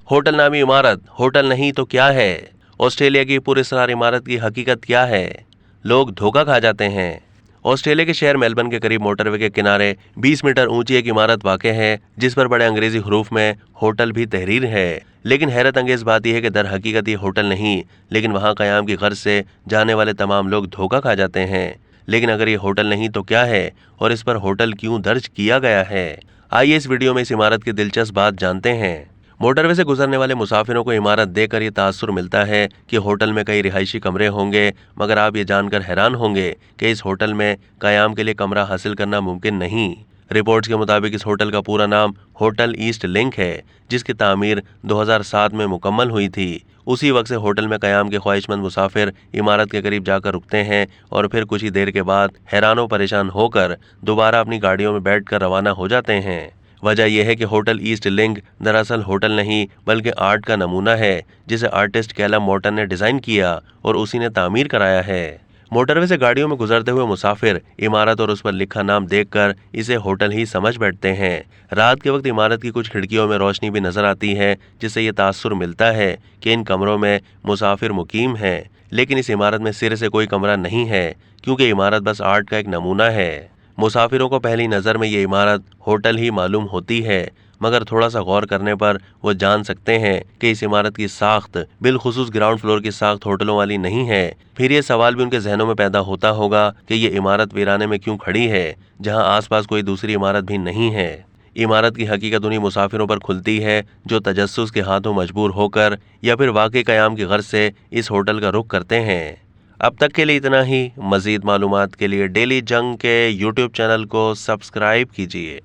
Hotel नामी इमारत hotel नहीं तो क्या है? ऑस्ट्रेलिया की पुरस्कार इमारत की हकीकत क्या है? लोग धोखा खा जाते हैं। ऑस्ट्रेलिया के शहर मेलबर्न के करीब मोटरवे के किनारे 20 मीटर ऊंची एक इमारत वाक़ है जिस पर बड़े अंग्रेजी हरूफ में होटल भी तहरीर है। लेकिन हैरत अंगेज बात यह है कि दर हकीकत ये होटल नहीं, लेकिन वहां कयाम की गर्ज से जाने वाले तमाम लोग धोखा खा जाते हैं। लेकिन अगर ये होटल नहीं तो क्या है और इस पर होटल क्यों दर्ज किया गया है? आइए इस वीडियो में इस इमारत की दिलचस्प बात जानते हैं। मोटरवे से गुजरने वाले मुसाफिरों को इमारत देखकर ये तासुर मिलता है कि होटल में कई रिहायशी कमरे होंगे, मगर आप ये जानकर हैरान होंगे कि इस होटल में कयाम के लिए कमरा हासिल करना मुमकिन नहीं। रिपोर्ट्स के मुताबिक इस होटल का पूरा नाम होटल ईस्ट लिंक है, जिसकी तामीर 2007 में मुकम्मल हुई थी। उसी वक्त से होटल में कयाम के ख्वाहिशमंद मुसाफिर इमारत के करीब जाकर रुकते हैं और फिर कुछ ही देर के बाद हैरान व परेशान होकर दोबारा अपनी गाड़ियों में बैठकर रवाना हो जाते हैं। वजह यह है कि होटल ईस्ट लिंक दरअसल होटल नहीं बल्कि आर्ट का नमूना है जिसे आर्टिस्ट कैलम मॉर्टन ने डिज़ाइन किया और उसी ने तामीर कराया है। मोटरवे से गाड़ियों में गुजरते हुए मुसाफिर इमारत और उस पर लिखा नाम देखकर इसे होटल ही समझ बैठते हैं। रात के वक्त इमारत की कुछ खिड़कियों में रोशनी भी नजर आती है जिससे ये तासुर मिलता है कि इन कमरों में मुसाफिर मुकीम हैं। लेकिन इस इमारत में सिरे से कोई कमरा नहीं है क्योंकि इमारत बस आर्ट का एक नमूना है। मुसाफिरों को पहली नज़र में ये इमारत होटल ही मालूम होती है, मगर थोड़ा सा गौर करने पर वो जान सकते हैं कि इस इमारत की साख्त बिलखुसूस ग्राउंड फ्लोर की साख्त होटलों वाली नहीं है। फिर ये सवाल भी उनके जहनों में पैदा होता होगा कि ये इमारत वीराने में क्यों खड़ी है जहां आसपास कोई दूसरी इमारत भी नहीं है। इमारत की हकीकत उन्हीं मुसाफिरों पर खुलती है जो तजस्सुस के हाथों मजबूर होकर या फिर वाकई कयाम की गर्ज से इस होटल का रुख करते हैं। अब तक के लिए इतना ही। मज़ीद मालूमात के लिए डेली जंग के यूट्यूब चैनल को सब्सक्राइब कीजिए।